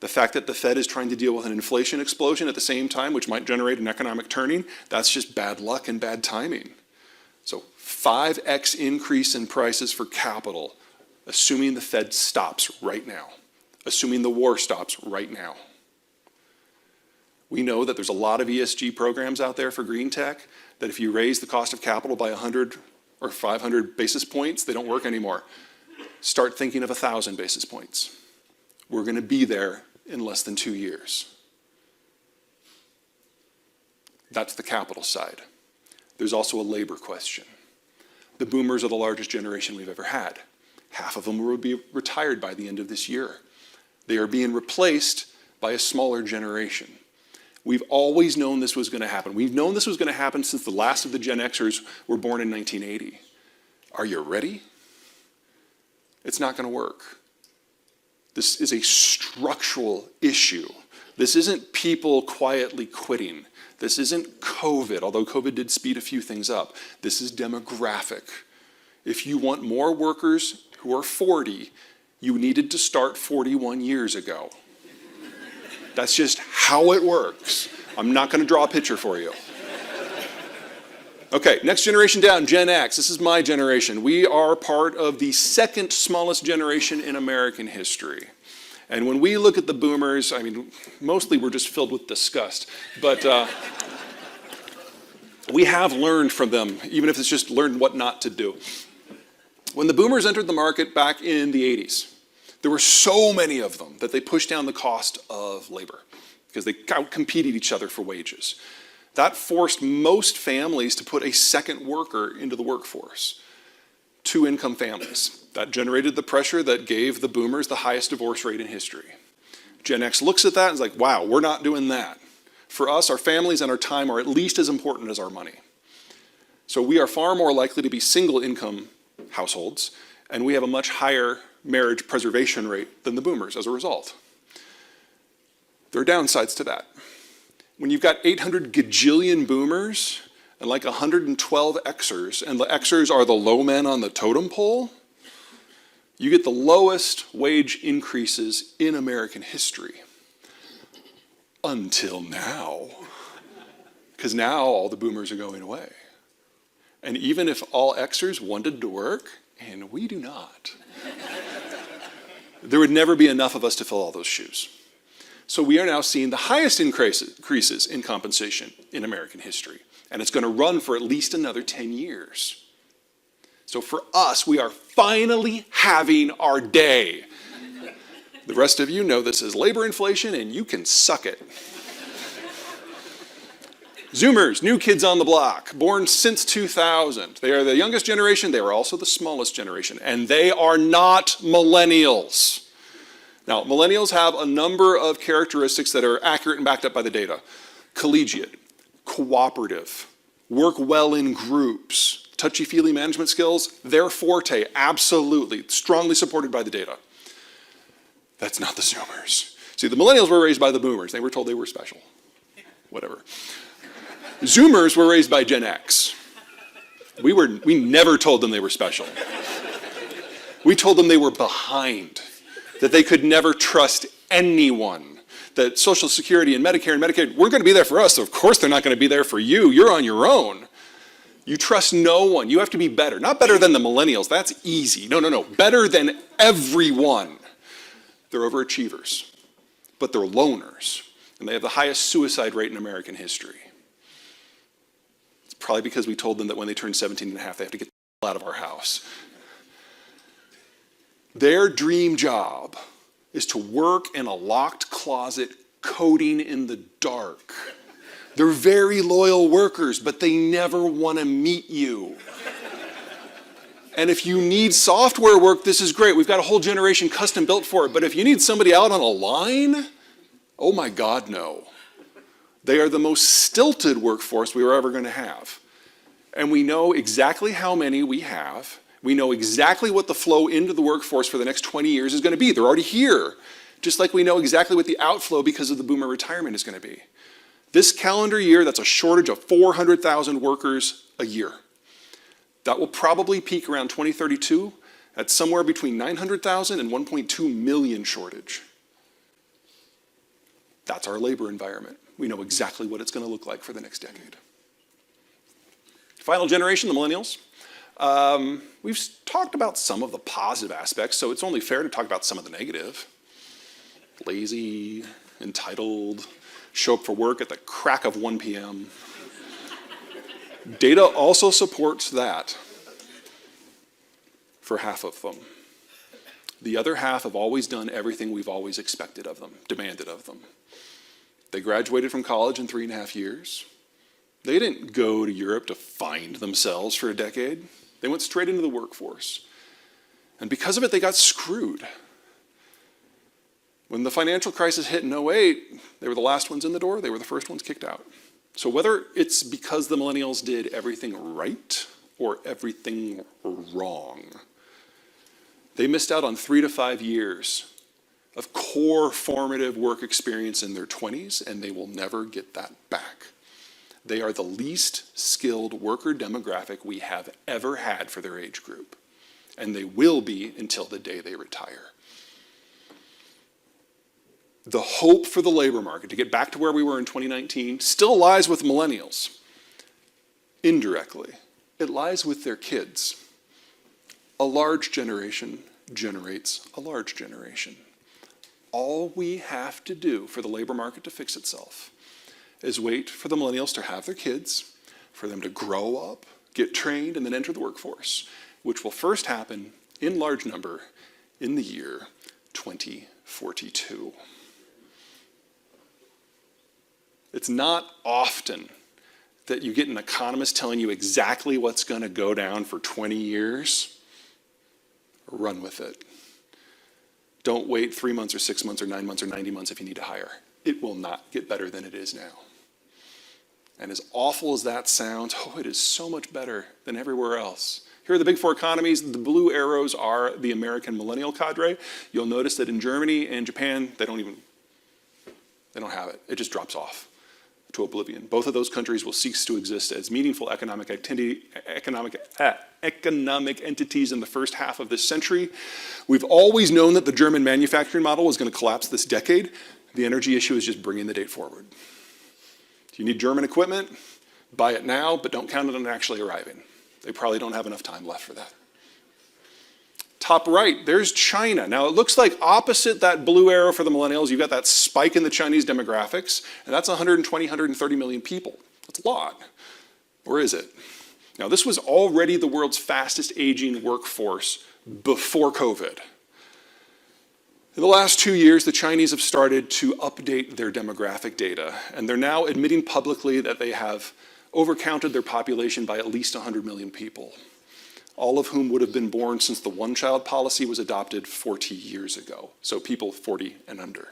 The fact that the Fed is trying to deal with an inflation explosion at the same time, which might generate an economic turning, that's just bad luck and bad timing. So 5x increase in prices for capital, assuming the Fed stops right now, assuming the war stops right now. We know that there's a lot of ESG programs out there for green tech that if you raise the cost of capital by 100 or 500 basis points, they don't work anymore. Start thinking of 1,000 basis points. We're going to be there in less than 2 years. That's the capital side. There's also a labor question. The boomers are the largest generation we've ever had. Half of them will be retired by the end of this year. They are being replaced by a smaller generation. We've always known this was going to happen. We've known this was going to happen since the last of the Gen Xers were born in 1980. Are you ready? It's not going to work. This is a structural issue. This isn't people quietly quitting. This isn't COVID, although COVID did speed a few things up. This is demographic. If you want more workers who are 40, you needed to start 41 years ago. That's just how it works. I'm not going to draw a picture for you. Okay, next generation down, Gen X. This is my generation. We are part of the second smallest generation in American history. And when we look at the boomers, I mean, mostly we're just filled with disgust. But we have learned from them, even if it's just learned what not to do. When the boomers entered the market back in the 80s, there were so many of them that they pushed down the cost of labor because they outcompeted each other for wages. That forced most families to put a second worker into the workforce. 2-income families. That generated the pressure that gave the boomers the highest divorce rate in history. Gen X looks at that and is like, wow, we're not doing that. For us, our families and our time are at least as important as our money. So we are far more likely to be single-income households, and we have a much higher marriage preservation rate than the boomers as a result. There are downsides to that. When you've got 800 gajillion boomers and like 112 Xers, and the Xers are the low men on the totem pole, you get the lowest wage increases in American history. Until now. Because now all the boomers are going away. And even if all Xers wanted to work, and we do not, there would never be enough of us to fill all those shoes. So we are now seeing the highest increases in compensation in American history. And it's going to run for at least another 10 years. So for us, we are finally having our day. The rest of you know this is labor inflation, and you can suck it. Zoomers, new kids on the block, born since 2000. They are the youngest generation. They are also the smallest generation. And they are not millennials. Now, millennials have a number of characteristics that are accurate and backed up by the data. Collegiate, cooperative, work well in groups, touchy-feely management skills, their forte, absolutely, strongly supported by the data. That's not the Zoomers. See, the millennials were raised by the boomers. They were told they were special. Whatever. Zoomers were raised by Gen X. We never told them they were special. We told them they were behind, that they could never trust anyone, that Social Security and Medicare and Medicaid weren't going to be there for us, so of course they're not going to be there for you. You're on your own. You trust no one. You have to be better. Not better than the millennials. That's easy. No. Better than everyone. They're overachievers, but they're loners, and they have the highest suicide rate in American history. It's probably because we told them that when they turn 17 and a half, they have to get the hell out of our house. Their dream job is to work in a locked closet coding in the dark. They're very loyal workers, but they never want to meet you. And if you need software work, this is great. We've got a whole generation custom built for it. But if you need somebody out on a line, oh my God, no. They are the most stilted workforce we were ever going to have. And we know exactly how many we have. We know exactly what the flow into the workforce for the next 20 years is going to be. They're already here. Just like we know exactly what the outflow because of the boomer retirement is going to be. This calendar year, that's a shortage of 400,000 workers a year. That will probably peak around 2032 at somewhere between 900,000 and 1.2 million shortage. That's our labor environment. We know exactly what it's going to look like for the next decade. Final generation, the millennials. We've talked about some of the positive aspects, so it's only fair to talk about some of the negative. Lazy, entitled, show up for work at the crack of 1 p.m. Data also supports that for half of them. The other half have always done everything we've always expected of them, demanded of them. They graduated from college in 3.5 years. They didn't go to Europe to find themselves for a decade. They went straight into the workforce. And because of it, they got screwed. When the financial crisis hit in 2008, they were the last ones in the door. They were the first ones kicked out. So whether it's because the millennials did everything right or everything wrong, they missed out on 3 to 5 years of core formative work experience in their 20s, and they will never get that back. They are the least skilled worker demographic we have ever had for their age group, and they will be until the day they retire. The hope for the labor market to get back to where we were in 2019 still lies with millennials. Indirectly, it lies with their kids. A large generation generates a large generation. All we have to do for the labor market to fix itself is wait for the millennials to have their kids, for them to grow up, get trained, and then enter the workforce, which will first happen in large number in the year 2042. It's not often that you get an economist telling you exactly what's going to go down for 20 years. Run with it. Don't wait 3 months or 6 months or 9 months or 90 months if you need to hire. It will not get better than it is now. And as awful as that sounds, oh, it is so much better than everywhere else. Here are the big 4 economies. The blue arrows are the American millennial cadre. You'll notice that in Germany and Japan, they don't have it. It just drops off to oblivion. Both of those countries will cease to exist as meaningful economic entities in the first half of this century. We've always known that the German manufacturing model was going to collapse this decade. The energy issue is just bringing the date forward. If you need German equipment, buy it now, but don't count it on actually arriving. They probably don't have enough time left for that. Top right, there's China. Now it looks like opposite that blue arrow for the millennials, you've got that spike in the Chinese demographics, and that's 120, 130 million people. That's a lot. Or is it? Now this was already the world's fastest aging workforce before COVID. In the last 2 years, the Chinese have started to update their demographic data, and they're now admitting publicly that they have overcounted their population by at least 100 million people, all of whom would have been born since the one-child policy was adopted 40 years ago. So people 40 and under.